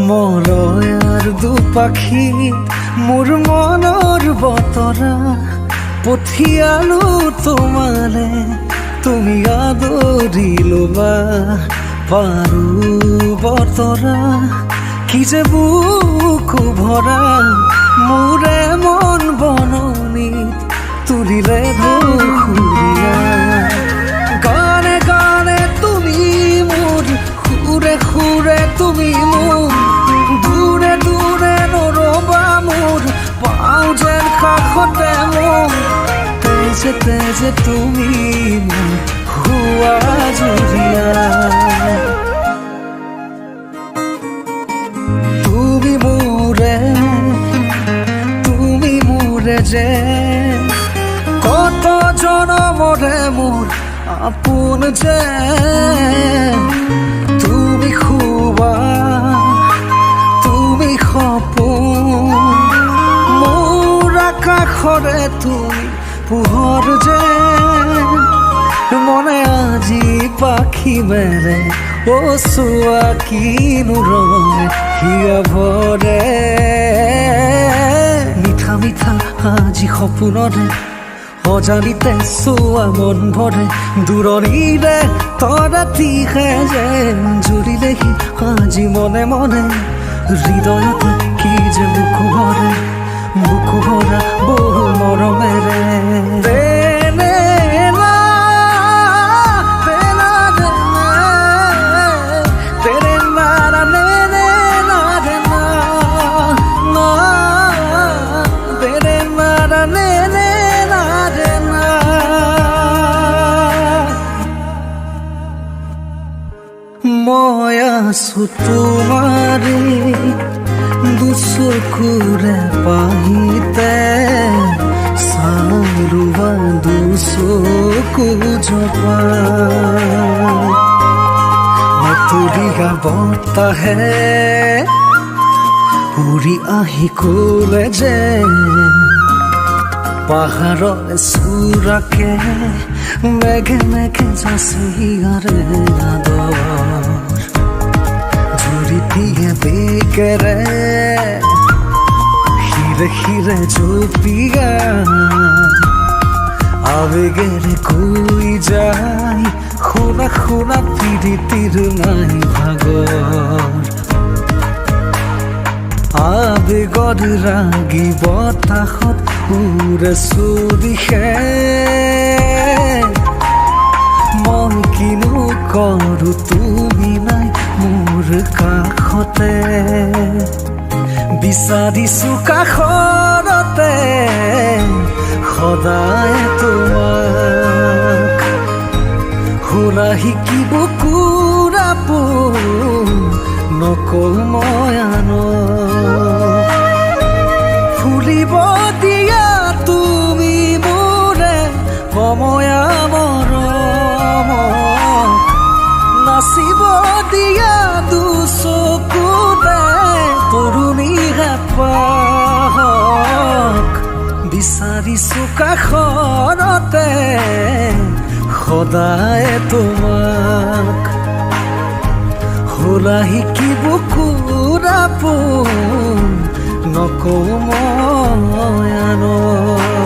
মলয়াৰ দুপাখি মোৰ মনৰ বতৰা পঠিয়ালো তোমালে তুমি আদৰি ল'বা পাৰো বতৰা কি যে বুকু ভৰা মোৰে মন বননিত তুলিলে ধুসুৰীয়া গানে গানে তুমি মোৰ সুৰে সুৰে তুমি মোৰ দূৰে দূৰে নৰবা মোৰ পাওঁ যেন কাষতে মোৰ তেজে তেজে তুমি মোৰ হুৱা জুৰিয়া তুমি মোৰে যে কত জনমৰে মোৰ আপোন যে তুমি খুবা তুমি সপোন মোৰ আকাশৰে তুমি পোহৰ যে মনে আজি পাখি মেলে ও চোৱা কিনো ৰঙে হিয়া ভৰে মিঠা মিঠা আজি সপোনৰে অজানিতে চোৱা মন ভৰে দূৰণিৰে তৰাতিহে যেন জুৰিলেহি আজি মনে মনে হৃদয়তে কি যে বুকু ভৰা বহু মৰমেৰে মই আছো তোমাৰে দুচকুৰে পাহিতে চাৰুৱা দুচকু জপা আঁতৰিয়া বতাহে উৰি আহি কলে যে পাহাৰৰ চূড়াকে মেঘে মেঘে যাচিয়াৰে আদৰ ঝুৰি দিয়ে বেগেৰে হিৰে হিৰে জপিয়া আবেগেৰে কৈ যায় শুনা শুনা প্ৰীতিৰ নাই ভাগৰ আবেগৰ ৰাগি বতাহত উৰে চুদিশে মই কিনো কৰো তুমি নাই মোৰ কাষতে বিচাৰিছো কাষৰতে সদায় তোমাক শুনা শিকিব কুৰাপো নকল মই আনক ফুলিব দিয়া তুমি মোৰে সময়া মৰম নাচিব দিয়া দুচকুতে তৰুণী হেঁপাহক বিচাৰিছো কাষৰতে সদায় তোমাক শুনা শিকিব কুৰাপো নকওঁ মই আনক